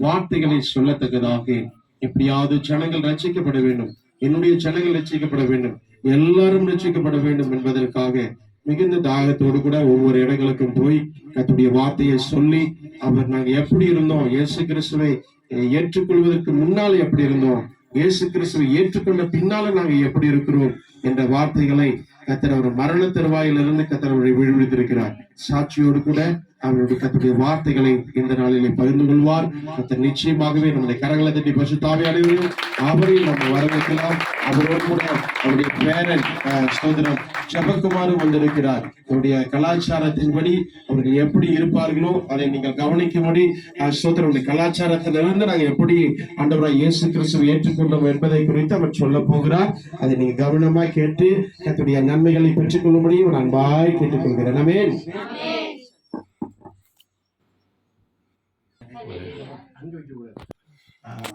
வார்த்தைகளை சொல்லத்தக்கதாக எப்படியாவது ஜனங்கள் ரட்சிக்கப்பட வேண்டும், என்னுடைய ஜனங்கள் ரட்சிக்கப்பட வேண்டும், எல்லாரும் ரட்சிக்கப்பட வேண்டும் என்பதற்காக மிகுந்த தாகத்தோடு கூட ஒவ்வொரு இடங்களுக்கும் போய் கர்த்தருடைய வார்த்தையை சொல்லி, அவர் நாங்க எப்படி இருந்தோம், இயேசு கிறிஸ்துவை ஏற்றுக்கொள்வதற்கு முன்னால் எப்படி இருந்தோம், இயேசு கிறிஸ்துவை ஏற்றுக்கொண்ட பின்னால நாங்க எப்படி இருக்கிறோம் என்ற வார்த்தைகளை கர்த்தர் அவர் மரண தருவாயிலிருந்து கர்த்தர் அவரை விடுவித்திருக்கிறார். சாட்சியோடு கூட அவருடைய கர்த்தருடைய வார்த்தைகளை இந்த நாளிலே பகிர்ந்து கொள்வார். கர்த்தர் நிச்சயமாகவே நம்முடைய கரங்களை தட்டி பரிசுத்தாவி அனைவரும் அவரையும் நம்ம வரவேற்கலாம். அவரோடு கூட அவருடைய பேரன் ஸ்தோத்திரம் ஜெபக்குமாரும் வந்திருக்கிறார். அவருடைய கலாச்சாரத்தின்படி அவர்கள் எப்படி இருப்பார்களோ அதை நீங்கள் கவனிக்கும்படி ஸ்தோத்திரம் கலாச்சாரத்திலிருந்து நாங்கள் எப்படி ஆண்டவராய் இயேசு கிறிஸ்துவை ஏற்றுக்கொண்டோம் என்பதை குறித்து அவர் சொல்ல போகிறார். அதை நீங்க கவனமாய் கேட்டு கர்த்தருடைய நன்மைகளை பெற்றுக் கொள்ளும்படி ஒரு அன்பாய் கேட்டுக்கொள்கிறேன். ஆமென்.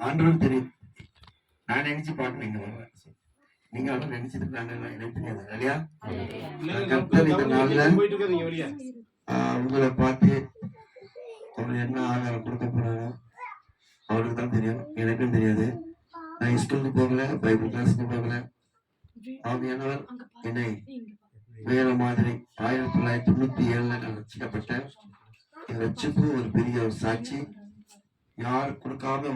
ஆண்டவருக்கு தெரியும். நான் நினைச்சு பாட்டு நீங்க நினைச்சிட்டு எனக்கு தெரியாது இல்லையா? கர்த்தர் இந்த நாள்ல உங்களை பார்த்து அவர் என்ன ஆதாரம் கொடுக்க போறாரோ அவருக்கு தான் தெரியும், எனக்கும் தெரியாது. நான் ஸ்கூலுக்கு போகல, பைபிள் கிளாஸுக்கு போகல. ஆவியானவர் என்னை வேற மாதிரி 1997 நான் ரட்சிக்கப்பட்டேன். என் ரட்சிப்பு ஒரு பெரிய ஒரு சாட்சி. யார் கொடுக்காம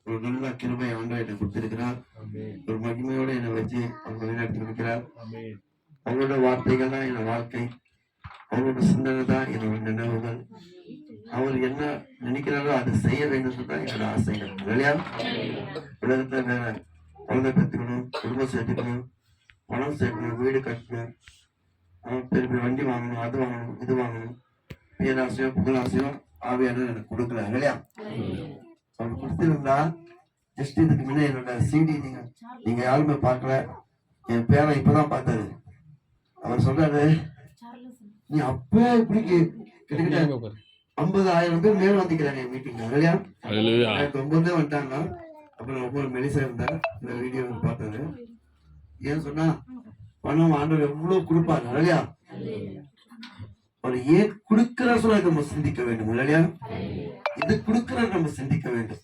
ஒரு நல்ல கிருபை ஆண்டவர் என்னை கொடுத்திருக்கிறார். ஒரு மகிமையோட என்னை வச்சு அவங்க வழிநடத்தி இருக்கிறார். அவங்களோட வார்த்தைகள் தான் என் வாழ்க்கை, அவரோட சிந்தனை தான் என்னோட நினைவுகள். அவர் என்ன நினைக்கிறாரோ அதை செய்ய வேண்டும் தான் என்னோட ஆசைகள் இல்லையா? உலகத்துல வேற குழந்தை பெற்றுக்கணும், குடும்பம் சேர்த்துக்கணும், பணம் சேர்க்கணும், வீடு கட்டணும், பெரிய பெரிய வண்டி வாங்கணும், அது வாங்கணும், இது வாங்கணும், பேராசையோ புகழாசையோ ஆவியான எனக்கு கொடுக்கல இல்லையா? அவர் கொடுத்திருந்தா ஜஸ்ட் இதுக்கு முன்னே என்னோட சிடி நீங்க யாருமே பார்க்கல. என் பேரை இப்பதான் பார்த்தாரு. அவர் சொல்றாரு, நீ அப்ப இப்படி கிட்டத்தட்ட 50,000 பேர் மேல வந்துக்கிறாங்க என் மீட்டிங் இல்லையா? எனக்கு 9 வந்துட்டாங்க. அப்புறம் ஒவ்வொரு மெலிசா இருந்தா இந்த வீடியோ பார்த்தாரு. ஏன் சொன்னா பணம் ஆண்டவர் எவ்வளவு கொடுப்பாரு இல்லையா? அவர் ஏன் கொடுக்கிற சொல்ல நம்ம சிந்திக்க வேண்டும் இல்லையா? இது கொடுக்கிற நம்ம சிந்திக்க வேண்டும்.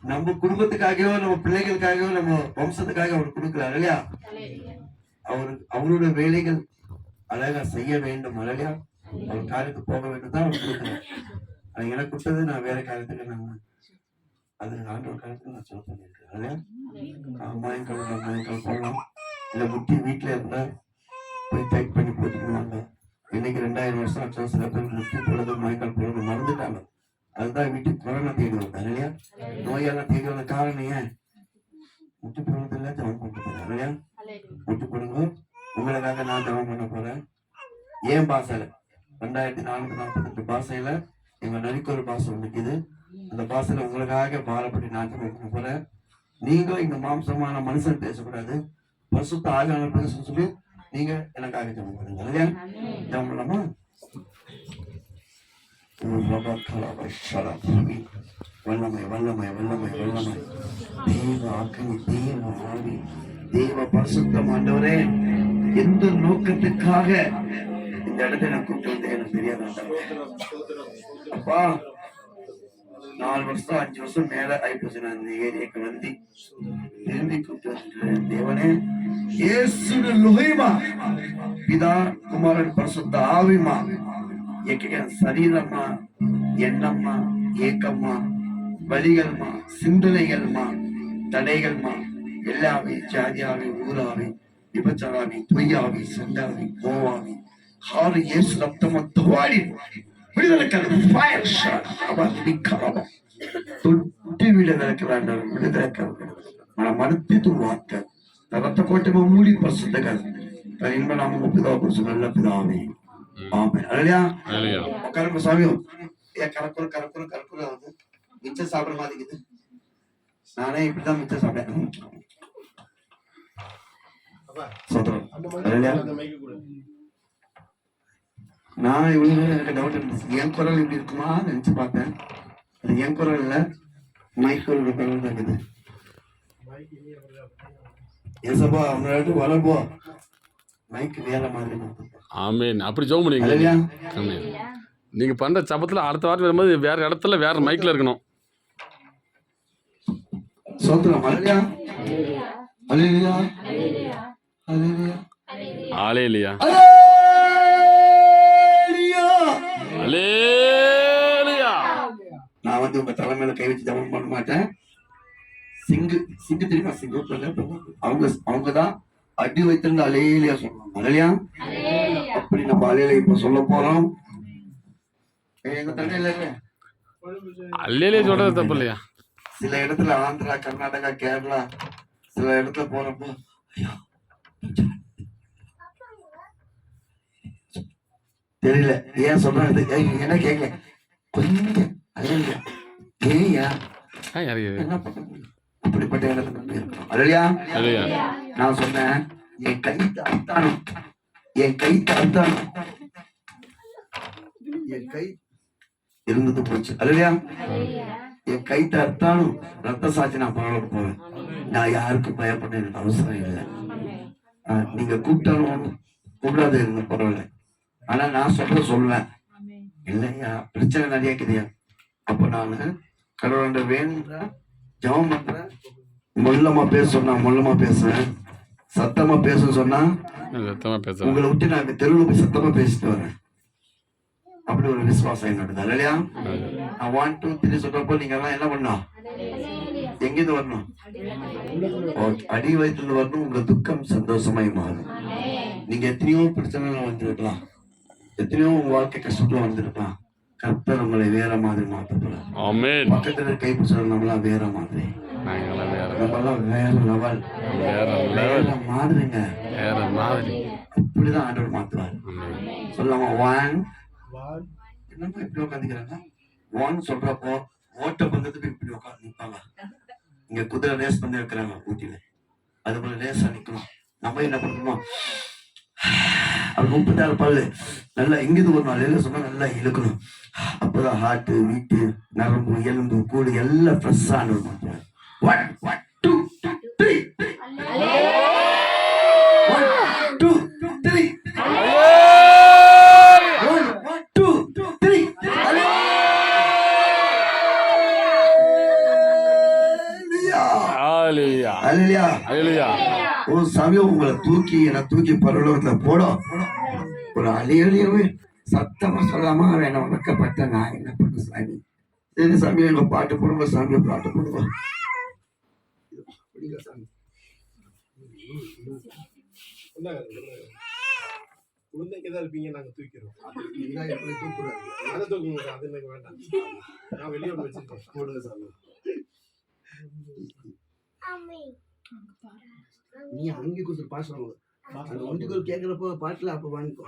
நம்ம குடும்பத்துக்காகவோ நம்ம பிள்ளைகளுக்காகவோ நம்ம வம்சத்துக்காக அவர் கொடுக்கிறார் இல்லையா? அவரோட வேலைகள் அழகா செய்ய வேண்டும் இல்லையா? அவர் காரியத்துக்கு போக வேண்டும் தான் அவர் கொடுக்கிறார். அது எனக்கு கொடுத்தது நான் வேற காரியத்துக்கு நான் அது ஆண்டவர் காரியத்துக்கு நான் சொல்ல பண்ணிருக்கேன் இல்லையா? மாயங்கால் போடலாம், இல்ல முட்டி வீட்டுல இருந்தா போய் டைட் பண்ணி போட்டுக்குவாங்க. இன்னைக்கு 2000 வருஷம் ஆச்சு. சில பேர் முட்டி போடுறது மாயங்கால் போடுறது மறந்துட்டாங்க. அதுதான் வீட்டுக்கு கொரோனா தேடி வந்தாங்க இல்லையா? நோயெல்லாம் தேடி வந்த காரணம் ஏன்? முட்டி போடுறது இல்ல, ஜபம் பண்ணிட்டு இல்லையா? முட்டி போடுங்க, உங்களுக்காக நான் ஜபம் பண்ண போறேன். ஏன் பாசையில 2448 பாசையில எங்க நரிக்கொரு பாசை நிக்குது. அந்த பாசையில உங்களுக்காக பாரப்பட்டு நான் ஜபம் பண்ண போறேன். நீங்க இங்க மாம்சமான மனுஷன் பேசக்கூடாது, பரிசுத்த ஆவியானவர் பேசணும்னு சொல்லி நீங்க எனக்காக ஜபம் பண்ணுங்க இல்லையா? ஜபம் பண்ணலாமா? வல்லமை வல்லமை வல்லமை வல்லமை தேவ அக்னி, தேவ ஆவி, தேவ பரிசுத்தம் ஆண்டவரே, எந்த நோக்கத்துக்காக இந்த இடத்தை நான் கூப்பிட்டு வந்து எனக்கு தெரியாது. அப்பா 4 வருஷம் 5 வருஷம் மேல ஆயிப்போச்சு. நான் இந்த ஏரியாக்கு வந்து திரும்பி கூப்பிட்டு வந்துட்டேன். தேவனே இயேசுவின் லோகிமா பிதா குமாரன் பரிசுத்த ஆவிமா சரீரமா, எண்ணம்மா, ஏக்கம்மா, வலிகள்மா, சிந்தனைகள்மா, தடைகள்மா, எல்லாமே ஜாதியாவி, ஊராவி, விபச்சாராவி, பொய்யாவி, சண்டாவி, கோவாவி, ஆறு இயேசு ரத்தமா தோடி விடுதலை தொட்டி விடுதலைக்கிறாங்க. விடுதலை మన మనతో వార్త రక్త కోటమ మూడి పరిశుద్ధంగా ఇన్మ నామము పితా పురుషు నల్ల పితావే ఆమేన్. హల్లెలూయా. ఒకరికి స్వామి கரக்குற வந்து மிச்சம் சாப்பிட மாட்டேங்குது. நானே இப்படிதான் மிச்சம் சாப்பிட்டேன். நான் இவ்வளவு எனக்கு டவுட் இருந்துச்சு, என் குரல் இப்படி இருக்குமா நினைச்சு பார்த்தேன். அது என் குரல் இல்ல, மைக்கோட குரல் தான் இருக்குது. ஏசப்பா அவனாட்டு வளர்ப்போ மைக் வேற மாதிரி. ஆமென். அப்படி ஜெபம் பண்ணுங்க. ஹல்லேலூயா. ஆமென். நீங்கள் பண்ணுற சபத்தில் அடுத்த வாரம் வரும்போது வேறு இடத்துல வேறு மைக்கில் இருக்கணும். சோத்திரம். அல்லேலூயா. அல்லேலூயா. அல்லேலூயா. ஆளே இல்லையா? அல்லேலூயா. அல்லேலூயா. நான் வந்து உங்க தலைமையில கை வச்சு ஜெபம் பண்ண மாட்டேன். சிங்கு தெரியுமா? சிங்கு அவங்க தான் அடி வைத்திருந்த அல்லேலூயா சொல்லுவாங்க. அல்லேலூயா. அப்படி நம்ம அல்லேலூயா இப்ப சொல்ல போறோம். எங்க தண்ணியில அல்லேலூயா சொல்கிறது தப்பு இல்லையா? சில இடத்துல ஆந்திரா, கர்நாடகா, கேரளா சில இடத்துல போறப்போ ஐயோ தெரியல ஏன் சொல்றது என்ன கேட்கல கொஞ்சம் அல்லேலூயா ஏயா என்ன பண்றது? அப்படிப்பட்ட இடத்துல நம்ம இருக்கோம். அல்லேலூயா. நான் சொன்னேன் என் கை அறுத்தானும் என் கை இருந்தது போச்சு. அல்லேலூயா. என் கை அறுத்தாலும் ரத்த சாட்சி நான் பரவாயில்ல போவேன். நான் யாருக்கும் பயப்பட எனக்கு அவசரம் இல்லை. நீங்க கூப்பிட்டாலும் கூப்பிடாத இருந்த பரவாயில்ல. ஆனா நான் சொல்லுவேன் இல்லையா பிரச்சனை நிறைய கிடையா. அப்ப நானு கடவுள வேணுன்ற ஜெபம் பண்றேன். மொல்லமா பேசுவேன். சத்தமா பேச சொன்னா உங்களை விட்டு நான் தெருவில் போய் சத்தமா பேசிட்டு வரேன். அப்படி ஒரு விசுவாசம் என்னோட. இல்லையா? நான் 1 2 3 சொல்றப்போ நீங்க எல்லாம் என்ன பண்ணணும்? எங்கிருந்து வரணும்? அடி வயிற்றுல வரணும். உங்க துக்கம் சந்தோஷமாய் மாறும். நீங்க எத்தனையோ பிரச்சனை வந்திருக்கலாம், எத்தனையோ உங்க வாழ்க்கை கஷ்டத்துல வந்திருக்கலாம். கர்த்தர் உங்களை வேற மாதிரி மாற்றப்படும். பக்கத்துல கை பிடிச்சது நம்மளாம் வேற மாதிரி, நம்மளாம் வேற லெவல், வேற மாதிரிங்க. அப்படிதான் ஆண்டவர் மாத்துவார். சொல்லாமா 1 என்னமா இப்படி உட்காந்துக்கிறாங்க? 1 சொல்றப்போ ஓட்ட பந்தத்துக்கு இப்படி உட்காந்து நிற்பாங்க. இங்க குதிரை ரேஸ் பண்ணி வைக்கிறாங்க ஊட்டியில, அது போல ரேஸா நிக்கணும். நம்ம என்ன பண்ணணுமா? அது 36 பல்லு நல்லா இங்கிருந்து ஒரு நாள் சொன்னா நல்லா இழுக்கணும். அப்பதான் ஹார்ட், வீட்டு, நரம்பு, எலும்பு, கூடு எல்லாம் ஃப்ரெஷ்ஷா ஆண்டவர். 1 2 3 1 2 3 ஒரு சமயம் உங்களை தூக்கி பரலோகத்துல போடும். ஒரு அழியவே சத்தமா சொல்லாம வேணா உனக்கப்பட்ட நான் என்ன பண்ண சாமி? சரி சாமி எங்க பாட்டு போடுங்க சாமி, பாட்டு போடுங்க சாமி. குழந்தைக்குதான் இருப்பீங்க, நாங்க தூக்கிறோம். அதை தூக்குங்க, அது எனக்கு வேண்டாம். நான் வெளியே வச்சிருக்கேன், போடுங்க சாமி. நீ அங்கே கொடுத்து பாஸ் வாங்க. அந்த ஒண்டிக்கு கேட்கிறப்போ பாட்டுல அப்ப வாங்கிக்கோ.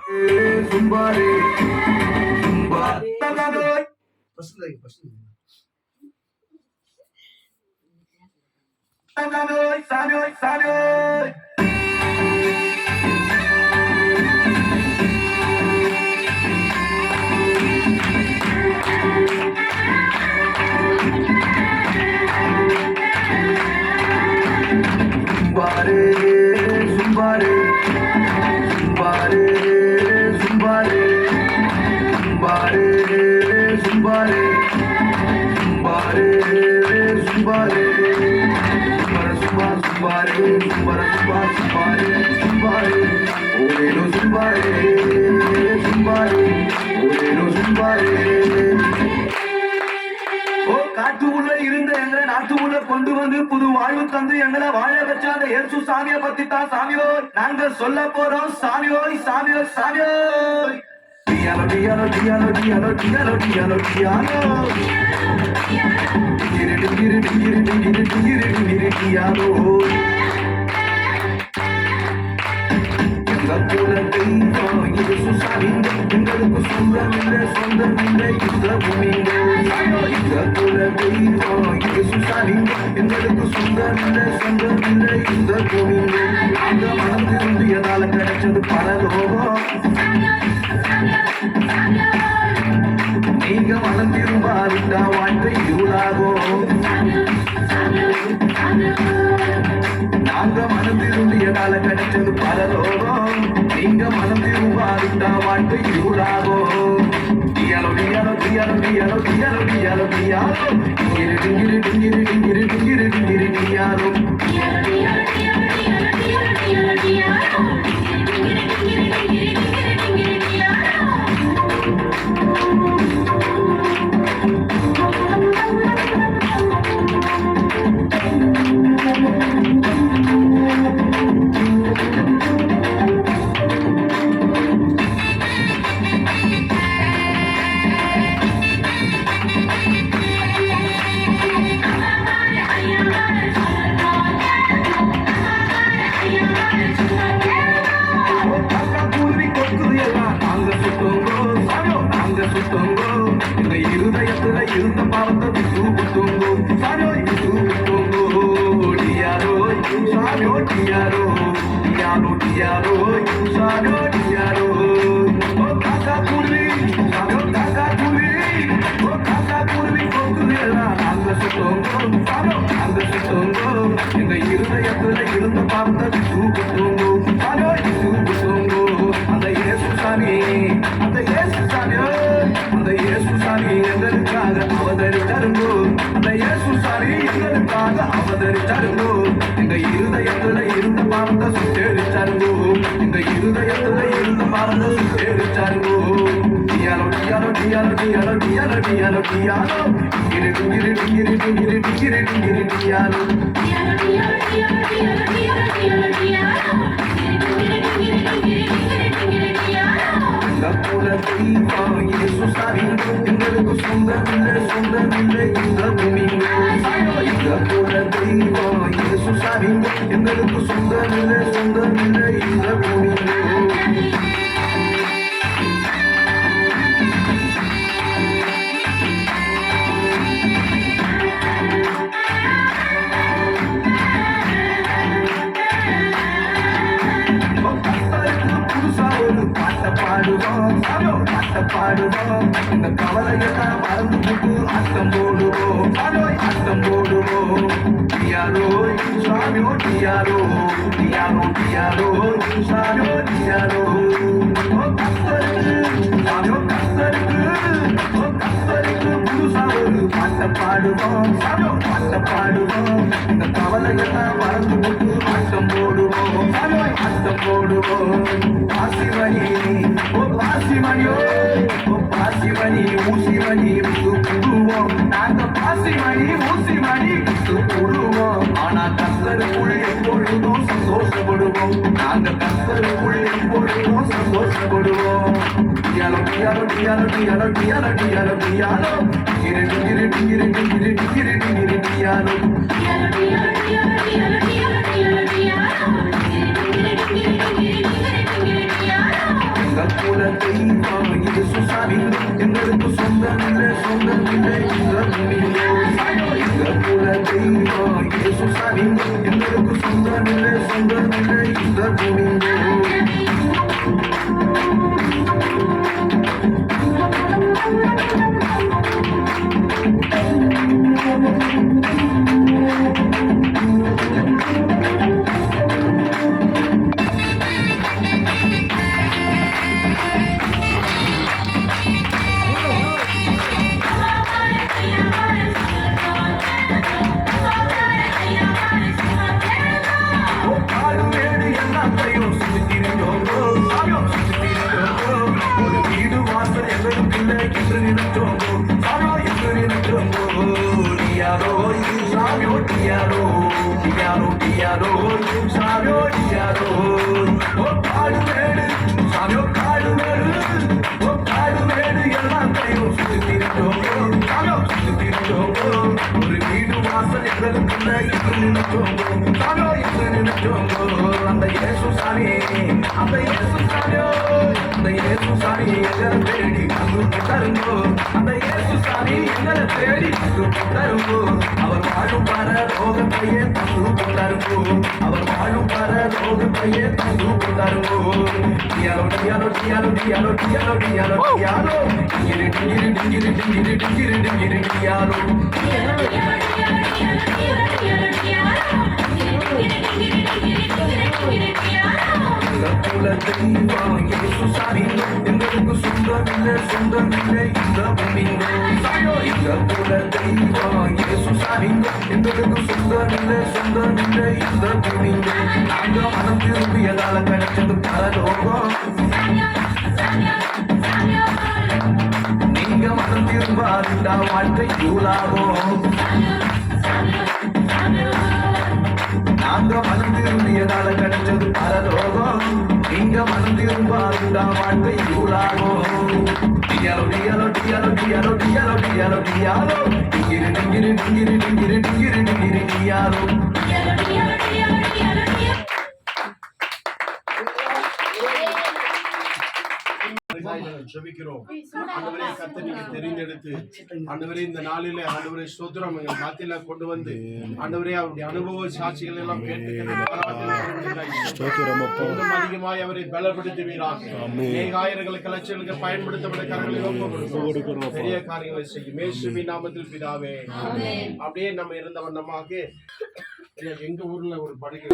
காட்டுக்குள்ள இருந்த எங்களை நாட்டுக்குள்ள கொண்டு வந்து புது வாழ்வு தந்து எங்களை வாழ வச்ச அந்த இயேசு சாமியை பத்தி தான் சாமியோ நாங்க சொல்ல போறோம். சாமியோய் சாமியோய் சாமியோய் டியாலோ டியாலோ டியாலோ டியாலோ டியாலோ டியாலோ டியாலோ டிகிரி டிகிரி டிகிரி டிகிரி டிகிரி டிகிரி டியாலோ எங்களுக்கு சொந்தமில்லை சொந்தமில்லை இந்த பூமிங்க. எங்களுக்கு சொந்தமில்லை சொந்தமில்லை இந்த பூமிங்க. அந்த மனம் திரும்பியதால கிடைச்சது பரலோகம். நீங்க மனம் திரும்பாவிட்டா வாழ்க்கை இருளாகும். நாங்க மனம் திரும்பியதால கிடைச்சது பரலோகம். நீங்க மனம் திரும்பாவிட்டா வாழ்க்கை இருளாகும். டியாலோ டியாலோ டியாலோ டியாலோ டிங்கிரி டிங்கிரி டிங்கிரி டிங்கிரி டிங்கிரி டியாலோ இருதயத்துல இருந்த பாவத்தை தூக்குத்தோங்கோ சாரோ தூக்குத்தோங்கோ டியாரோ சாரோ டியாரோ டியாரோ டியாரோ சாரோ டியாரோ ஓ காக்கா குருவி சாரோ காக்கா குருவி ஓ காக்கா குருவி கொக்குதேலா அங்க சுத்தோங்கோ சாரோ அங்க சுத்தோங்கோ இந்த இருதயத்துல இருந்த பாவத்தை தூக்குத்தோங்கோ சாரோ தூக்குத்தோங்கோ அந்த இயேசு சாமி அந்த இயேசு சாமி அந்த இயேசு சாமி எங்களுக்காக அவதரித்தாருங்கோ அந்த இயேசு சாமி எங்களுக்காக அவதரித்தாருங்கோ எங்க இருதயத்துல இருந்த பாவத்தை சுட்டெரிச்சாருங்கோ எங்க இருதயத்துல இருந்த பாவத்தை சுட்டெரிச்சாருங்கோ டியாலோ டியாலோ டியாலோ டியாலோ டியாலோ டியாலோ டியாலோ டிங்கிரி டிங்கிரி டிங்கிரி டிங்கிரி டிங்கிரி டிங்கிரி டியாலோ எங்களுக்கு சொந்தமில்லை சொந்தமில்லை இந்த பூமியிலே போல தெய்வம் இயேசு சாமி எங்களுக்கு சொந்தமில்லை சொந்தமில்லை இந்த பூமியிலே பாடுவோம் இந்த கவலையெல்லாம் மறந்து போட்டு அர்த்தம் போடுவோம் அர்த்தம் போடுவோம் டியாரோ சாமியோ டியாரோ டியாரோ டியாரோ சாமியோ டியாரோ சாமியோ கத்தருக்கு புதுசா ஒரு பாட்டை பாடுவோம் சாமியோ பாட்டை பாடுவோம் இந்த கவலையெல்லாம் மறந்து போட்டு அர்த்தம் போடுவோம் அர்த்தம் போடுவோம் பாசிமணி ஓ பாசிமணியோ பாசிமணி ஊசிமணி விட்டுடுவோம் நாங்க பாசிமணி ஊசிமணி விட்டுடுவோம் ஆனா கத்தருக்குள் எப்பொழுதும் சந்தோஷப்படுவோம் நாங்க கத்தருக்குள் எப்பொழுதும் சந்தோஷப்படுவோம் டியாலோ டியாலோ டியாலோ டியாலோ டியாலோ டியாலோ டியாலோ டிங்கிரி டிங்கிரி டிங்கிரி டிங்கிரி டிங்கிரி டியாலோ குல தெய்வம் இயேசு சாமி எங்களுக்கு சொந்தமில்லை சொந்தமில்லை இந்த பூமியிலே குல தெய்வம் இயேசு சாமி எங்களுக்கு சொந்தமில்லை சொந்தமில்லை இந்த பூமியிலே அந்த இயேசு சாமி அந்த இயேசு சாமியோ அந்த இயேசு சாமி எங்களை தேடி தருங்கோ அந்த இயேசு சாமி எங்களை தேடி தருங்கோ அவர் வாழும் பர ரோகத்தையே தந்து கொண்டாருங்கோ அவர் வாழும் பர ரோகத்தையே தந்து கொண்டாருங்கோ டியாலோ டியாலோ டியாலோ டியாலோ டியாலோ டியாலோ டியாலோ டிங்கிரி டிங்கிரி டிங்கிரி டிங்கிரி டிங்கிரி டிங்கிரி டியாலோ குல தெய்வம் இயேசு சாமி எங்களுக்கு சொந்தமில்லை இல்லை சொந்தம் இல்லை இந்த பூமிங்கோ சாயோ இந்த குல தெய்வம் இயேசு சாமிங்கோ எங்களுக்கு சொந்தம் இல்லை இந்த பூமிங்கோ நாங்க மனம் திரும்பியதால கிடைச்சது பரலோகம் நீங்க மனம் திரும்பாதிட்டா வாழ்க்கை யூலாகும் நாங்க மனம் திரும்பியதால கிடைச்சது பரலோகம் நீங்க மனம் திரும்பாதிட்டா வாழ்க்கை யூலாகும் டியாலோ டியாலோ டியாலோ டியாலோ டியாலோ டியாலோ டியாலோ டிங்கிரி டிங்கிரி டிங்கிரி டிங்கிரி டிங்கிரி டிங்கிரி டியாலோ ஜெபிக்கிறோம். ஆண்டவரே, கர்த்தர் நீங்க தெரிந்தெடுத்து ஆண்டவரே இந்த நாளிலே ஆண்டவரே ஸ்தோத்திரம் எங்கள் மத்தியில கொண்டு வந்து ஆண்டவரே அவருடைய அனுபவ சாட்சிகள் எல்லாம் இன்னும் அதிகமாய் அவரை பலப்படுத்துவீராக. ஆயிரங்களுக்கு லட்சங்களுக்கு பயன்படுத்தப்பட்ட கரங்களை பெரிய காரியங்களை செய்யும் இயேசுவின் நாமத்தில் பிதாவே. அப்படியே நம்ம இருந்த வண்ணமாக எங்க ஊர்ல ஒரு படுகை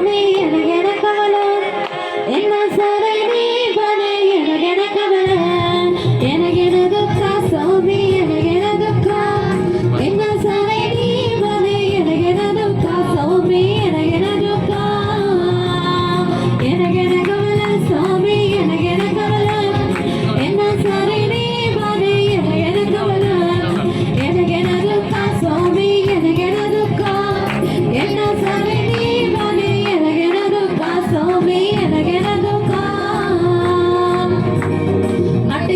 அட்டு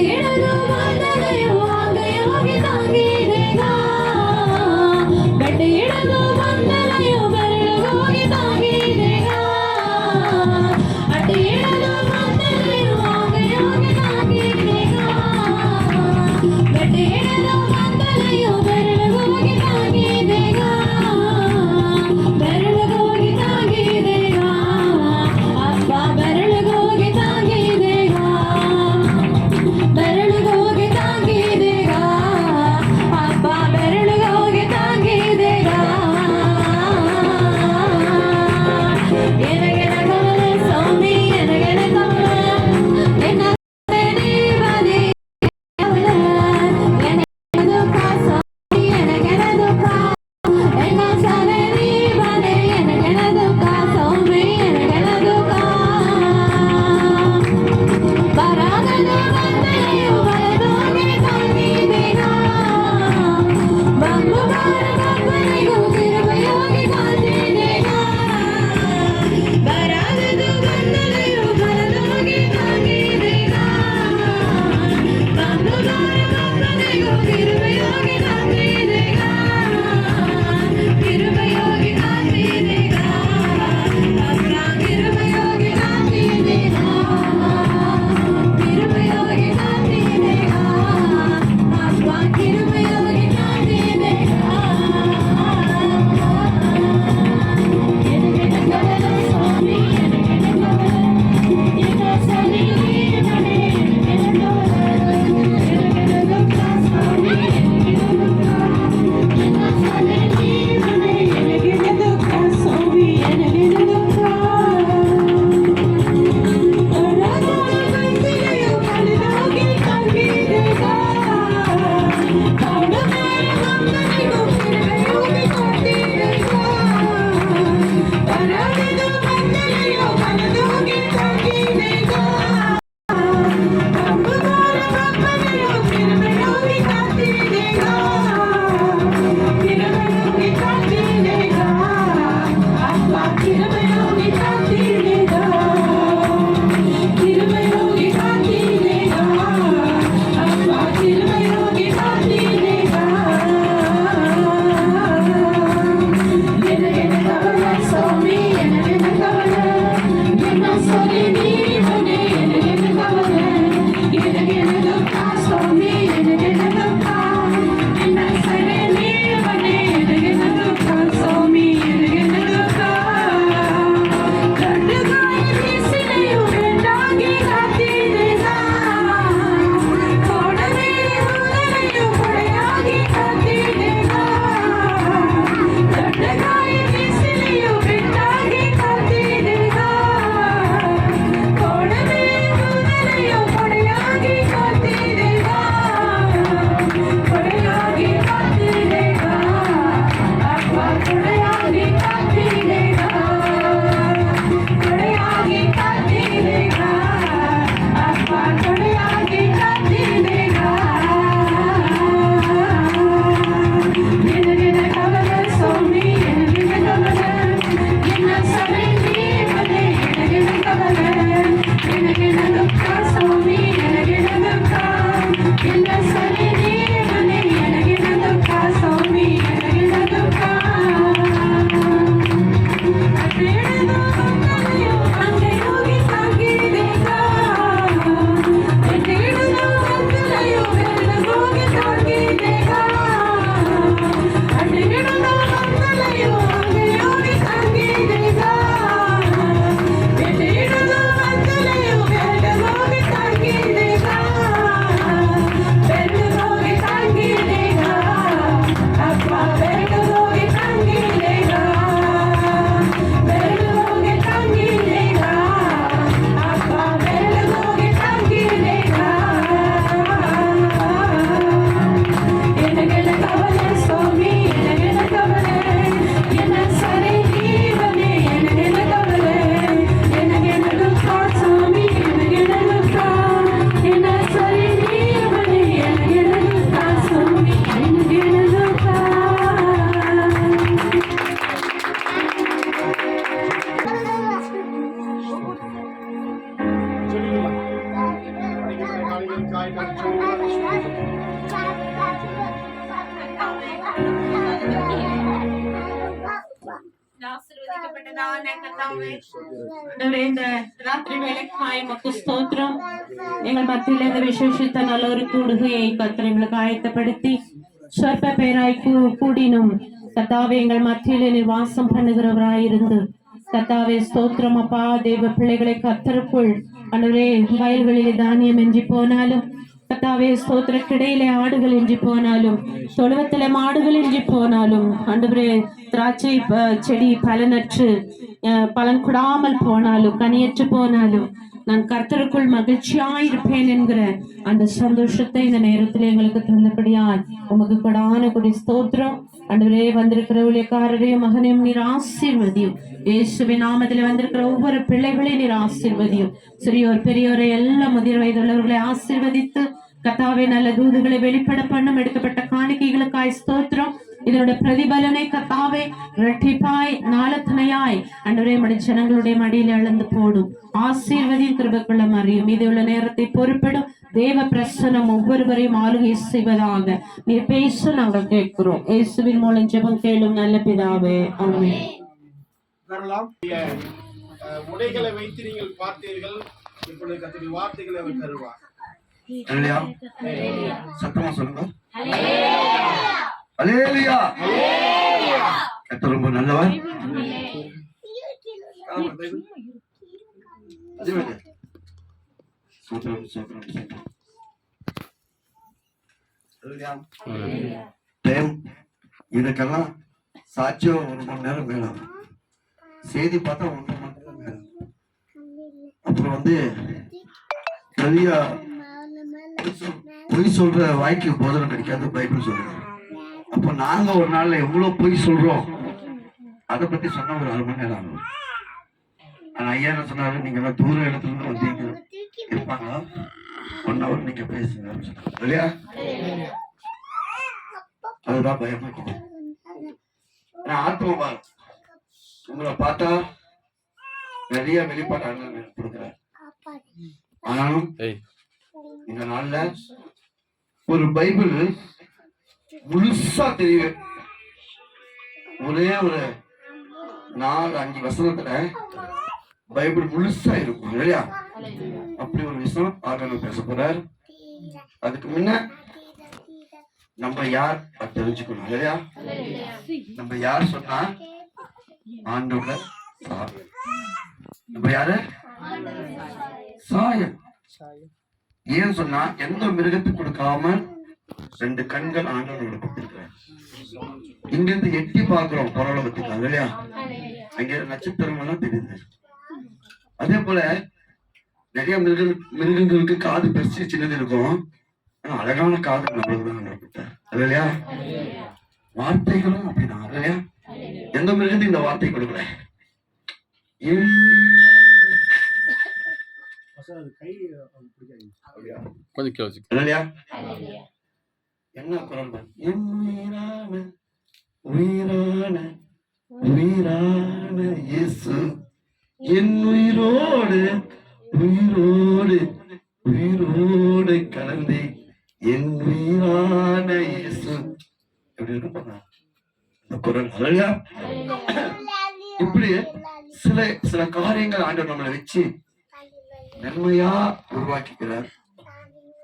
வாய்க்கப்பட்டதான கர்த்தாவே, ஆண்டவரே, இந்த ராத்திரி வேலைக்காய் உமக்கு ஸ்தோத்திரம். எங்கள் மத்தியில் இந்த விசேஷித்த நல்ல ஒரு கூடுகையை கர்த்தர் எங்களுக்கு ஆயத்தப்படுத்தி சொற்ப பேராய் கூடினும் கர்த்தாவே எங்கள் மத்தியிலே நீர் வாசம் பண்ணுகிறவராயிருந்து கர்த்தாவே ஸ்தோத்திரம் அப்பா. தேவ பிள்ளைகளை கர்த்தருக்குள் ஆண்டவரே வயல்களிலே தானியம் என்று போனாலும் கர்த்தாவே ஸ்தோத்திரக்கிடையிலே ஆடுகள் என்று போனாலும் தொழுவத்திலே மாடுகள் என்று போனாலும் ஆண்டவரே திராட்சை செடி பலனற்று பலன் கொடாமல் போனாலும் கனியற்று போனாலும் நான் கர்த்தருக்குள் மகிழ்ச்சியாயிருப்பேன் என்கிற அந்த சந்தோஷத்தை இந்த நேரத்தில் எங்களுக்கு தந்தபடியால் உமக்கு கொடான கொடி ஸ்தோத்திரம். ஆண்டவரே, வந்திருக்கிற ஊழியக்காரரையும் மகனையும் நீர் ஆசீர்வதியும். இயேசுவின் நாமத்தில் வந்திருக்கிற ஒவ்வொரு பிள்ளைகளையும் நீர் ஆசீர்வதியும். சிறியோர் பெரியோரை எல்லா முதிர் வயதுள்ளவர்களை ஆசீர்வதித்து கர்த்தாவே நல்ல தூதுகளை வெளிப்பட பண்ணும். எடுக்கப்பட்ட காணிக்கைகளுக்காய் ஸ்தோத்திரம். இதனுடைய பிரதிபலனை கர்த்தாவே இரட்டிப்பாய் நாளத்தனையாய் ஆண்டவரே நம்முடைய ஜனங்களுடைய மடியில் எழுந்து போடும். ஆசீர்வதியும் கிருபைக்குள்ள மறியும். இது உள்ள நேரத்தை பொறுப்பிடும். தேவ பிரசனம் ஒவ்வொருவரையும் ஆளுகை செய்வதாக நீர் பேச நாங்கள் கேட்கிறோம். இயேசுவின் மூலம் ஜெபம் கேளும் நல்ல பிதாவே, ஆமென். உடைகளை வைத்து நீங்கள் பார்த்தீர்கள். இப்பொழுது கர்த்தருடைய வார்த்தைகளை அவர் தருவார். சத்தமா சொல்லுங்க. அல்லேலூயா. கர்த்தர் ரொம்ப நல்லவர். இதுக்கெல்லாம் சாட்சியம் 1 மணி நேரம் மேல, செய்தி பார்த்தா 1 மணி நேரம் மேல. அப்புறம் நிறைய பொய் சொல்ற வாய்க்கு போதனை கிடைக்காது பைபிள் சொல்லுங்க. அப்ப நாங்க ஒரு நாள்ல எவ்வளவு பொய் சொல்றோம் அதை பத்தி சொன்ன ஒரு 1/2 மணி நேரம் ஆகும். ஆனா ஐயா என்ன சொன்னாரு, நீங்க எல்லாம் தூர இடத்துல இருந்து வந்தீங்க இருப்பாங்க, 1 hour நீங்க பேசுங்க இல்லையா? அதுதான் பயமா இருக்குது. ஆத்மா உங்களை பார்த்தா நிறைய வெளிப்பாடு கொடுக்குறாரு. ஆனாலும் இந்த நாள்ல ஒரு பைபிள் முழுசா தெரியும். ஒரே ஒரு 4-5 வசனத்துல பைபிள் முழுசா இருக்கும் இல்லையா? அப்படி ஒரு விஷயம் ஆண்டவர் பேச போறார். அதுக்கு முன்ன நம்ம யார் தெரிஞ்சுக்கணும் இல்லையா? நம்ம யார் சொன்னா ஆண்டவர் சாயம். நம்ம யாரு? சாயம். ஏன் சொன்னா எந்த மிருகத்துக்கு கொடுக்காம 2 கண்கள் ஆண்டவர்கள் கொடுத்திருக்கிறார். இங்க இருந்து எட்டி பாக்குறோம் பரலோகத்துக்கு இல்லையா? அங்க நட்சத்திரம் எல்லாம் தெரியுது. அதே போல நிறைய மிருகங்களுக்கு காது பெருசு சின்னது இருக்கும். ஆனா அழகான காது நம்மளுக்கு தான் கொடுத்தார் இல்லையா? வார்த்தைகளும் அப்படிதான் இல்லையா? எந்த மிருகத்துக்கு இந்த வார்த்தை கொடுக்கல. என்ன குரல்? என் உயிரான உயிரான உயிரான இயேசு, என் உயிரோடு உயிரோடு உயிரோடு கலந்து என் உயிரான இயேசு. எப்படி இருக்கும் இந்த குரல் இல்லையா? இப்படி சில காரியங்கள் ஆண்டவர் நம்மளை வச்சு நன்மையா உருவாக்கிக்கிறார்.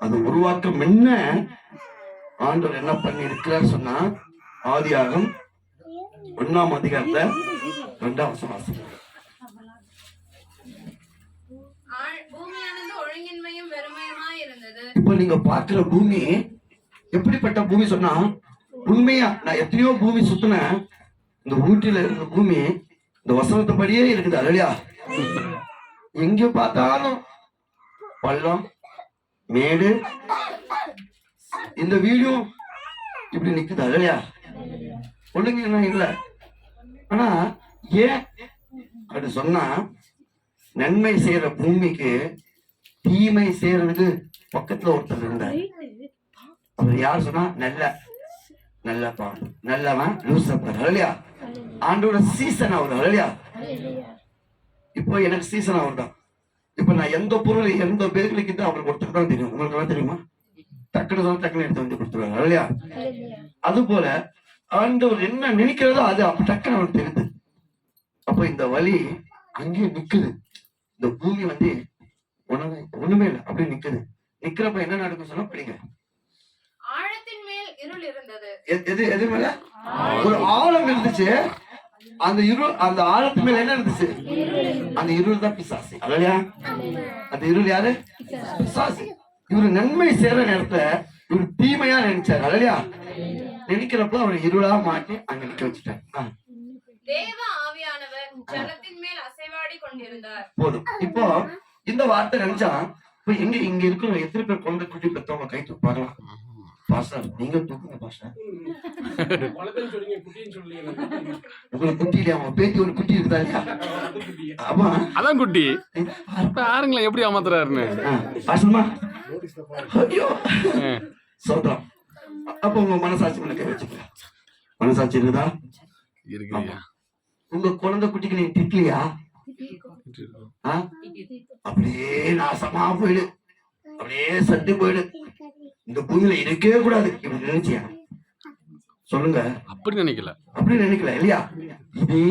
அது உருவாக்க முன்ன ஆண்டவர் என்ன பண்ணி இருக்கிறார் சொன்னா, ஆதியாகமம் 1ஆம் அதிகாரத்துல 2ஆம் வசனம். இப்ப நீங்க பார்க்கிற பூமி எப்படிப்பட்ட பூமி சொன்னா, உண்மையா நான் எத்தனையோ பூமி சுத்தினேன். இந்த ஊட்டியில இருக்கிற பூமி இந்த வசனத்தைப்படியே இருக்குது இல்லையா? எங்க பார்த்தாலும் பள்ளம் மேடு. இந்த வீடியோ இப்படி நிக்குது இல்லையா? ஒழுங்கு இல்ல. ஆனா ஏன் அப்படி சொன்னா, நன்மை செய்யற பூமிக்கு தீமை செய்யறதுக்கு பக்கத்துல ஒருத்தர் இருந்தார். அவர் யார் சொன்னா, நல்லவன் லூசப்பர் இல்லையா? ஆண்டோட சீசன் அவர் இல்லையா? இப்போ எனக்கு சீசன் அவர் தான். இப்ப நான் எந்த பொருள் எந்த பேர்களுக்கு அவருக்கு ஒருத்தருக்கு தான் தெரியும். உங்களுக்கு எல்லாம் தெரியுமா? டக்குனு எடுத்து வந்து கொடுத்துருவாங்க இல்லையா? அது போல ஆண்டவர் என்ன நினைக்கிறதோ அது அப்ப டக்குன்னு அவருக்கு தெரியுது. அப்ப இந்த வலி அங்கேயே நிக்குது. இந்த பூமி வந்து ஒண்ணுமே இல்லை, அப்படியே நிக்குது. நிக்கிறப்ப என்ன நடக்கும் சொன்னா படிங்க. ஆழத்தின் மேல் இருள் இருந்தது. எது மேல? ஒரு ஆழம் இருந்துச்சு. அந்த இருள், அந்த ஆழத்து மேல என்ன இருந்துச்சு? அந்த இருள் தான் பிசாசு. இல்லையா? அந்த இருள் யாரு? பிசாசு. இவரு நன்மை செய்யற நேரத்துல இவரு தீமையா நினைச்சாரு. இல்லையா? நினைக்கிறப்ப அவர் இருளா மாட்டி அங்க நிக்க வச்சுட்டாரு. தேவ ஆவியானவர் ஜலத்தின் மேல் அசைவாடி கொண்டிருந்தார். போதும். இப்போ இந்த வார்த்தை நினைச்சா இப்ப இங்க இருக்கிற எத்தனை பேர் குழந்தை குட்டி பெற்றவங்க கை தூப்பாக்கலாம்? பாஸ்டர் நீங்க தூக்குங்க பாஸ்டர். உங்களுக்கு குட்டி இல்லையா? அவங்க பேத்தி ஒரு குட்டி இருக்குதா இல்லையா? ஆமா அதான் குட்டி. பாருங்களேன் எப்படி ஏமாத்துறாருன்னு. பாஸ்டர்மா ஐயோ சொல்றோம். அப்ப உங்க மனசாட்சி மேல கை வச்சுக்கலாம். மனசாட்சி இருக்குதா? இருக்குயா. உங்க குழந்தை குட்டிக்கு நீங்க திட்டலையா? அப்படியே நாசமா போயிடு, அப்படியே சட்டு போயிடு, இந்த பூமியில இருக்கவே கூடாது இப்படி நினைச்சியா? சொல்லுங்க. அப்படி நினைக்கல. அப்படி நினைக்கல இல்லையா? இதே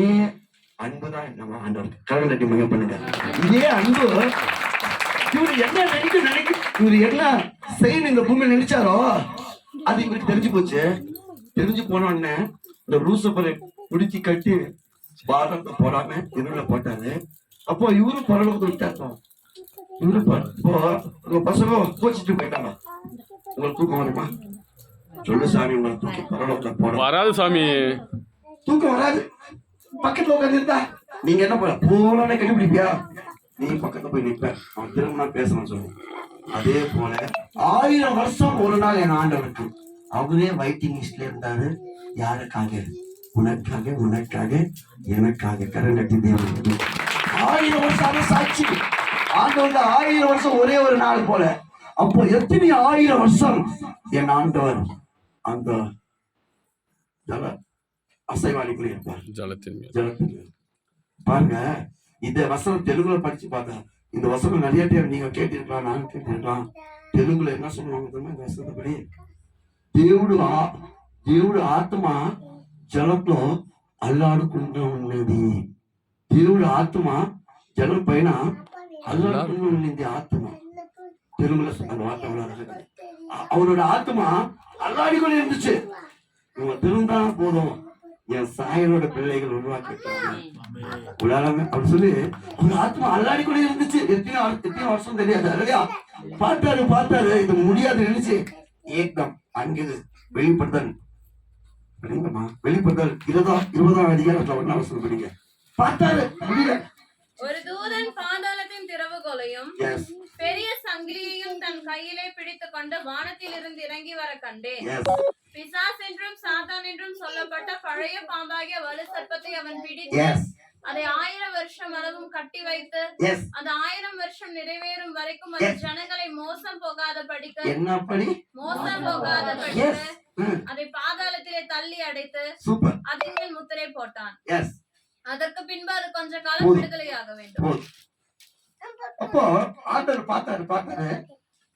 அன்புதான் நம்ம ஆண்டவருக்கு. கடன் கட்டி மிக பண்ணுங்க. இதே அன்பு இவரு என்ன இவரு என்ன செய்யணும் இந்த பூமியில நினைச்சாரோ அது இவருக்கு தெரிஞ்சு போச்சு. தெரிஞ்சு போன உடனே இந்த லூசிபரை பிடிச்சி கட்டி பாரத்தை போடாம இருள போட்டாரு. அப்போ இவரு பரலோகத்தை விட்டாரு. இவரு உங்க பசங்க கோச்சிட்டு போயிட்டாங்க. உங்களுக்கு தூக்கம் வருமா? சொல்லு சாமி, உங்களை தூக்கி பரலோகத்துல போட வராது சாமி. தூக்கம் வராது. பக்கத்துல உட்காந்து இருந்தா நீங்க என்ன பண்ண போனே கண்டுபிடிப்பியா? நீ பக்கத்துல போய் நிற்ப, அவன் திரும்ப பேசணும் சொல்லு. அதே போல 1000 வருஷம் ஒரு நாள் என் ஆண்டவருக்கு அவரே வெயிட்டிங் லிஸ்ட்ல இருந்தாரு. யாருக்காக? உனக்காக, உனக்காக, எனக்காக. கரண்ட் கட்டி தேவன் 1000 வருஷம் சாட்சி. ஆண்டவர் 1000 வருஷம் ஒரே ஒரு நாள் போல. அப்போ எத்தனை 1000 வருஷம் என் ஆண்டவர் அந்த ஜல அசைவாடிக்குள்ளே இருப்பார். ஜலத்தின் பாருங்க. இந்த வசனம் தெலுங்குல படிச்சு பார்த்தா இந்த வசனம் நிறைய டைம் நீங்க கேட்டிருக்கலாம், நானும் கேட்டிருக்கலாம். தெலுங்குல என்ன சொல்லுவாங்க இந்த வசனப்படி? దేవుడు ఆత్మ జలంలో అల్లాడుకుంటూ ఉన్నది. దేవుడు ఆత్మ జలం పైన అల్లాడుకుంటూ ఉన్నది. ఆత్మ తెలుగులో அந்த வார்த்தை அவரோட ஆத்மா அல்லாடிக்கொண்டு இருந்துச்சு. இவங்க திருந்தா போதும், என் சாயலோட பிள்ளைகள் உருவாக்கிட்டாங்க உலகமே அப்படி சொல்லி அவங்க ஆத்மா அல்லாடிக்கொண்டு இருந்துச்சு. எத்தனை வருஷம் தெரியாது. இல்லையா? பார்த்தாரு இது முடியாது நினைச்சு ஏக்கம் அங்கிது வெளிப்படுத்தல். வெளிப்படுத்தல் 20ஆம் அதிகாரத்துல 1ஆம் வசனம் படிங்க. பார்த்தாரு முடியல. ஒரு தூதன் பாதாளத்தின் திறவுகோலையும் பெரிய சங்கிலியையும் தன் கையிலே பிடித்துக் கொண்டு வானத்தில் இருந்து இறங்கி வர கண்டேன். பிசாஸ் என்றும் சாத்தான் என்றும் சொல்லப்பட்ட பழைய பாம்பாகிய வலு சர்ப்பத்தை அவன் பிடித்து அதை 1000 வருஷம் அளவும் கட்டி வைத்து அந்த 1000 வருஷம் நிறைவேறும் வரைக்கும் அது ஜனங்களை மோசம் போகாத படிக்க அதை பாதாளத்திலே தள்ளி அடைத்து அதன் மேல் முத்திரை போட்டான். அதற்கு பின்பு அது கொஞ்ச காலம் விடுதலையாக வேண்டும். அப்போ ஆண்டவர் பார்த்தாரு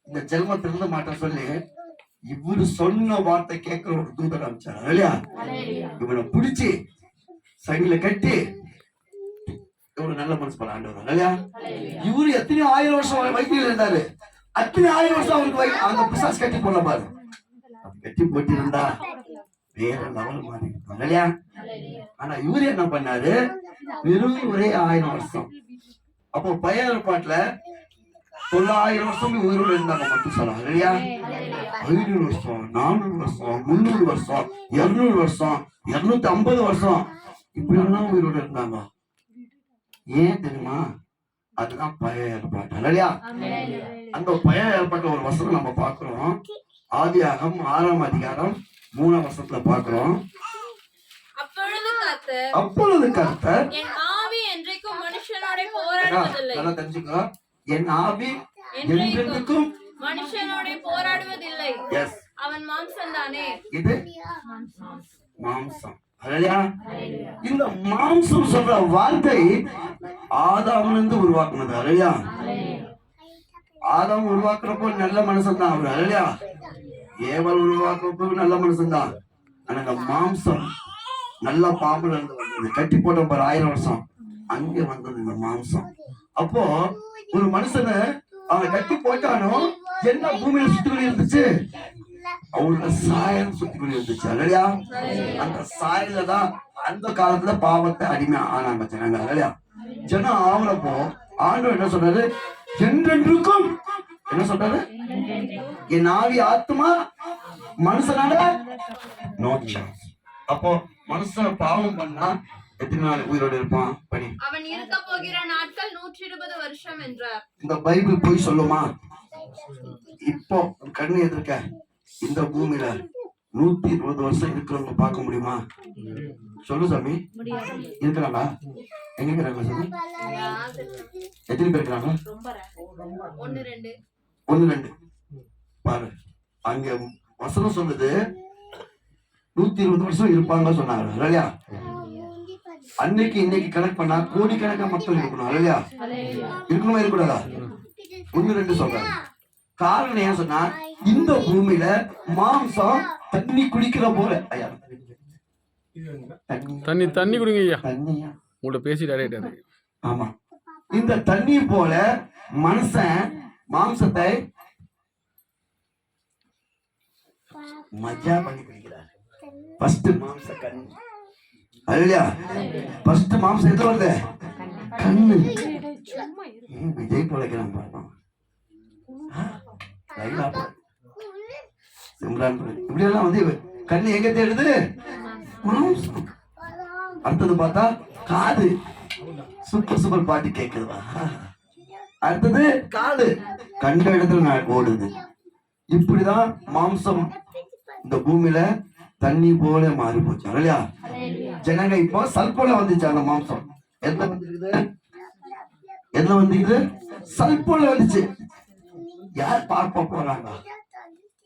இந்த ஜென்மம் திருந்த மாட்டேன் சொல்லி இவரு சொன்ன வார்த்தை கேட்கிற ஒரு தூதர் அனுப்பிச்சாரு. இல்லையா? இவனை பிடிச்சி சங்கில கட்டி இவரு நல்ல மனசு பண்ண ஆண்டவர். இல்லையா? இவரு எத்தனை 1000 வருஷம் வைத்தியில் இருந்தாரு. அத்தனை 1000 வருஷம் அவருக்கு அந்த பிசாசு கட்டி போன பாரு. கட்டி போட்டு இருந்தா வேற லெவல் மாறி இருப்பாங்க. இல்லையா? ஆனா இவரு என்ன பண்ணாரு? வெறும் ஒரே 1000 வருஷம். அப்போ பழைய ஏற்பாட்டுல 900 வருஷம் உயிரோடு இருந்தாங்க மட்டும் சொல்லலாம். இல்லையா? 500 வருஷம், 400 வருஷம், 300 வருஷம், 200 வருஷம், 250 வருஷம் இப்படி எல்லாம் உயிரோடு இருந்தாங்க. ஏன் தெரியுமா? அதுதான் பழைய ஏற்பாட்டு. இல்லையா? அந்த பழைய ஏற்பாட்டு ஒரு வசனம் நம்ம பாக்குறோம். ஆதியாகமம் 6ஆம் அதிகாரம் 3ஆம் வசனத்துல பாக்குறோம். அப்பொழுது கர்த்தர் என் ஆவி என்றைக்கும் மனுஷனோட போராடுவதில்லை. நல்லா தெரிஞ்சுக்கோ. என் ஆவி என்றைக்கும் மனுஷனோட போராடுவதில்லை. அவன் மாம்சம் தானே. இது மாம்சம். இந்த மாம்சம் சொல்ற வார்த்தை ஆதாமிலிருந்து உருவாக்குனது. இல்லையா? ஆதாம் உருவாக்குறப்போ நல்ல மனுஷன் தான் அவரு. இல்லையா? ஏவல் உருவாக்குறப்போ நல்ல மனுஷன் தான். ஆனா இந்த மாம்சம் நல்ல பாம்புல இருந்து வந்தது. கட்டி போட்ட பாரு 1000 வருஷம். அங்கே வந்தது இந்த மாம்சம். அப்போ ஒரு மனுஷனை அவன் கட்டி போட்டானோ என்ன பூமியில சுத்தி இருந்துச்சு, அவரோட சாயல் சுத்தி இருந்துச்சு இல்லையா? அந்த சாயல தான் அந்த காலத்துல பாவத்தை அடிமை ஆனாங்க ஜனங்க இல்லையா? ஜனம் ஆகுறப்போ ஆண்டவர் என்ன சொன்னாரு, என்றென்றுக்கும் என்ன சொல்றாரு, என் ஆவி ஆத்மா மனுஷனால நோ சான்ஸ். அப்போ மனுஷன் பாவம் பண்ணா எத்தனை நாள் உயிரோடு இருப்பான்? படி. அவன் இருக்க போகிற நாட்கள் 120 வருஷம் என்றார். இந்த பைபிள் போய் சொல்லுமா? இப்போ கண்ணு எதிர்க்க இந்த பூமியில 120 வருஷம் இருக்கிறவங்க பார்க்க முடியுமா? சொல்லு சாமி. இருக்கிறாங்களா? எங்க இருக்கிறாங்க சாமி? எத்தனை பேர் இருக்கிறாங்க? 1-2 பாரு. அங்க வசனம் சொல்லுது 120 வருஷம் இருப்பாங்க சொன்னாங்க இல்லையா? அன்னைக்கு இன்னைக்கு கணக்கு பண்ணா கோடிக்கணக்கான மக்கள் இருக்கணும் இல்லையா? இருக்கணுமா இருக்கக்கூடாதா? 1-2 சொல்றாங்க. காரணம் ஏன் சொன்னா, இந்த பூமியில மாம்சம் தண்ணி குடிக்கிற போல. ஐயா தண்ணி குடிங்க ஐயா. தண்ணியா? உங்கள்ட்ட பேசிட்டு. ஆமா, இந்த தண்ணி போல மனுஷன் மாம்சத்தை மஜா பண்ணி குடிக்கிறார். ஃபர்ஸ்ட் மாம்ச கண் இல்லையா? ஃபர்ஸ்ட் மாம்சம் எது வருது? கண்ணு. விஜய் பொழைக்கிறான் பாருங்க, சிம்ரான் இப்படி எல்லாம் வந்து கண்ணு எங்க தேடுது? மாம்சம். அடுத்தது பார்த்தா காது, சூப்பர் சூப்பர் பாட்டு கேட்குதுவா. அடுத்தது காது, கண்ட இடத்துல ஓடுது. இப்படிதான் மாம்சம் இந்த பூமியில தண்ணி போல மாறி போச்சு இல்லையா? ஜனங்க இப்போ சல்போல வந்துச்சு. அந்த மாம்சம் எதுல வந்துக்குது? சல்போல வந்துச்சு. யார் பார்க்க போறாங்க?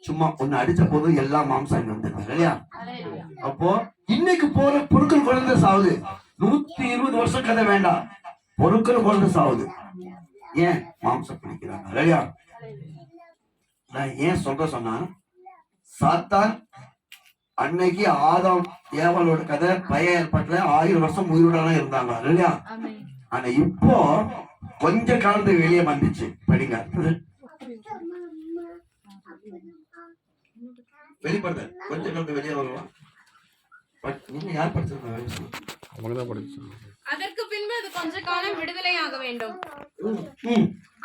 சும்மா ஒண்ணு அடிச்ச போதும் எல்லா மாம்சம் இங்க வந்துருக்காங்க இல்லையா? அப்போ இன்னைக்கு போற பொருட்கள் குழந்தை சாவுது. 120 வருஷம் கதை வேண்டாம், பொருட்கள் குழந்தை சாவுது. ஏன்? மாம்சம் பிடிக்கிறாங்க இல்லையா? நான் ஏன் சொன்னா, சாத்தான் அன்னைக்கு ஆதாம் ஏவாளோட கதை பையன் ஏற்பட்ட 1000 வருஷம் உயிரோட இருந்தாங்க இல்லையா? ஆனா இப்போ கொஞ்ச காலத்து வெளியே வந்துச்சு. படிங்க, வெளிப்படுத்த கொஞ்ச காலத்து வெளியே வரலாம். நீங்க யார் படிச்சிருக்காங்க? அதற்கு பின்பு அது கொஞ்ச காலம் விடுதலையாக வேண்டும்.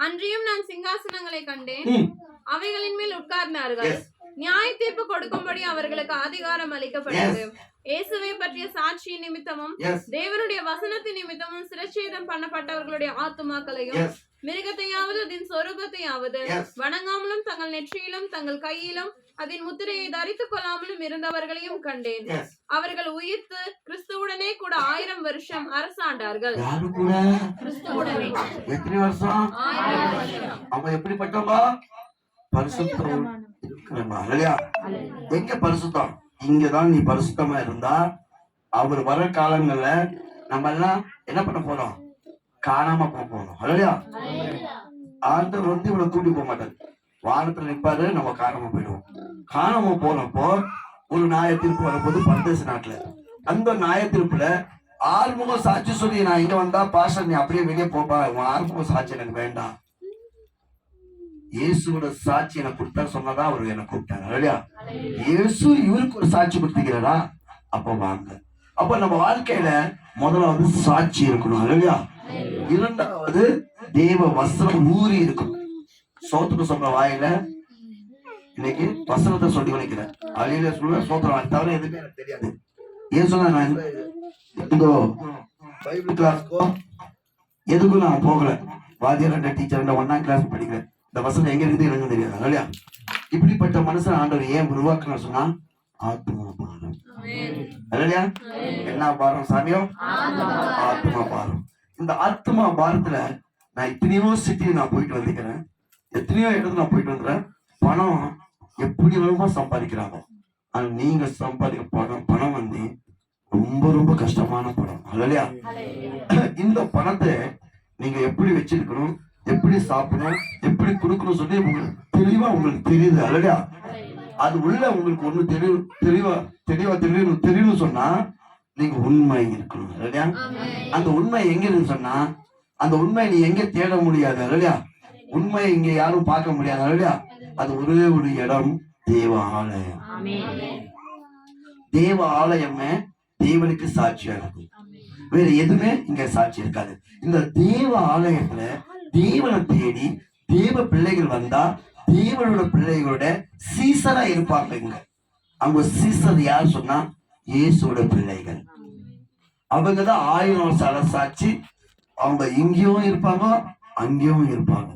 அன்றியும் நான் சிங்காசனங்களை கண்டேன், அவைகளின் மேல் உட்கார்ந்தார்கள். நியாய தீர்ப்பு கொடுக்கும்படி அவர்களுக்கு அதிகாரம் அளிக்கப்பட்டது. இயேசுவை பற்றிய சாட்சி நிமித்தமும் தேவனுடைய வசனத்தின் நிமித்தமும் சிரச்சேதம் பண்ணப்பட்டவர்களுடைய ஆத்துமாக்களையும் மிருகத்தையாவது அதன் சொரூபத்தையாவது வணங்காமலும் தங்கள் நெற்றியிலும் தங்கள் கையிலும் அதன் முத்திரையை தரித்துக் கொள்ளாமலும் இருந்தவர்களையும் கண்டேன். அவர்கள் உயிர்த்து கிறிஸ்துவுடனே கூட 1000 வருஷம் அரசாண்டார்கள். கிறிஸ்துவுடனே எத்தனை வருஷம்? 1000 வருஷம். அவங்க எப்படிப்பட்டவங்க? பரிசுத்தம் இருக்கிறவங்க இல்லையா? எங்க பரிசுத்தம்? இங்கதான் நீ பரிசுத்தமா இருந்தா அவர் வர காலங்கள்ல நம்ம எல்லாம் என்ன பண்ண போறோம்? காணாம போறோம் இல்லையா? ஆண்டவர் வந்து இவ்வளவு கூட்டி போக மாட்டாரு. வானத்துல நிற்பாரு, நம்ம காணாம போயிடுவோம். காணாம போனப்போ ஒரு நியாய தீர்ப்பு வரும்போது பரதேச நாட்டுல அந்த நியாய தீர்ப்புல ஆறுமுக சாட்சி சொல்லி, நான் இங்க வந்தா பாஸ்டர் நீ அப்படியே வெளியே போப்பா, உன் ஆறுமுக சாட்சி எனக்கு வேண்டாம், இயேசுவோட சாட்சி எனக்கு கொடுத்தா சொன்னதா அவர் எனக்கு கூப்பிட்டாங்க இல்லையா? இயேசு இவருக்கு ஒரு சாட்சி கொடுத்துக்கிறாரா? அப்ப வாங்க. அப்ப நம்ம வாழ்க்கையில முதல்ல சாட்சி இருக்கணும் இல்லையா? இரண்டாவது தேவ வசனம் ஊறி இருக்கணும். சோத்துக்கு சொல்ற வாயில இன்னைக்கு வசனத்தை சொல்லி வைக்கிறேன். அழியில சொல்ல சோத்திரம் தவிர எதுவுமே எனக்கு தெரியாது. ஏன் சொன்னா நான் எதுக்கோ பைபிள் கிளாஸ்க்கோ எதுக்கும் நான் போகல. வாத்தியார் டீச்சர் 1ஆம் கிளாஸ் படிக்கிறேன். இந்த வசனம் எங்க இருக்குது எனக்கு தெரியாது இல்லையா? இப்படிப்பட்ட மனுஷன் ஆண்டவர் ஏன் உருவாக்குன்னு சொன்னா, ஆத்மா பாரம் இல்லையா? என்ன பாரம் சாமியோ? ஆத்மா பாரம். இந்த ஆத்மா பாரத்துல நான் எத்தனையோ சிட்டி நான் போயிட்டு வந்துக்கிறேன், எத்தனையோ இடத்துல நான் போயிட்டு வந்துறேன். பணம் எப்படி வேணுமோ சம்பாதிக்கிறாங்க. ஆனா நீங்க சம்பாதிக்க பணம் வந்து ரொம்ப ரொம்ப கஷ்டமான பணம் இல்லையா? இந்த பணத்தை நீங்க எப்படி வச்சிருக்கணும், எப்படி சாப்பிடணும், எப்படி கொடுக்கணும் சொல்லி உங்களுக்கு தெளிவா உங்களுக்கு தெரியுது இல்லையா? அது உள்ள உங்களுக்கு ஒண்ணு தெளிவா தெரியணும்னு சொன்னா நீங்க உண்மை இருக்கணும் இல்லையா? அந்த உண்மை எங்க இருக்கு சொன்னா, அந்த உண்மை நீ எங்க தேட முடியாது இல்லையா? உண்மை இங்க யாரும் பார்க்க முடியாது இல்லையா? அது ஒரே ஒரு இடம், தேவ ஆலயம். தேவ ஆலயமே தேவனுக்கு சாட்சியா இருக்கும். வேற எதுவுமே இங்க சாட்சி இருக்காது. இந்த தேவ ஆலயத்துல தேவனை தேடி தேவ பிள்ளைகள் வந்தா தேவனோட பிள்ளைகளோட சீசரா இருப்பாங்க. இங்க அவங்க சீசர் யார் சொன்னா இயேசுவோட பிள்ளைகள். அவங்கதான் 1000 வருஷ சாட்சி. அவங்க இங்கேயும் இருப்பாங்க, அங்கேயும் இருப்பாங்க,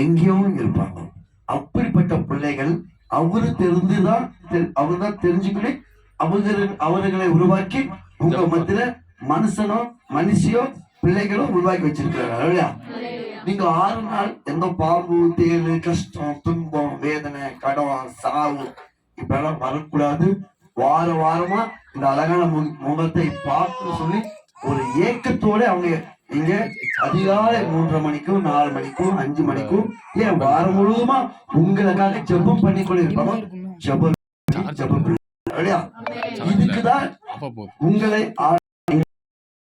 எங்கேயும் இருப்பாங்க. அப்படிப்பட்ட பிள்ளைகள் அவரு தெரிந்துதான் அவர்தான் தெரிஞ்சுக்கிட்டு அவர்களை உருவாக்கி உங்க மத்தியில மனுஷனோ மனுஷியோ பிள்ளைகளோ உருவாக்கி வச்சிருக்கிறாங்க இல்லையா? நீங்க 6 நாள் எந்த பாம்பு, தேள், கஷ்டம், துன்பம், வேதனை, கடன், சாவு இப்பெல்லாம் வரக்கூடாது. வாரமா இந்த அழகான முகத்தை பார்த்து சொல்லி ஒரு ஏக்கத்தோட அவங்க இங்க அதிகாலை 3:30 மணிக்கும் 4 மணிக்கும் 5 மணிக்கும் ஏன் வாரம் முழுவதுமா உங்களுக்காக ஜெபம் பண்ணி கொண்டு இருப்பாங்க. ஜெபம் இல்லையா? இதுக்குதான் உங்களை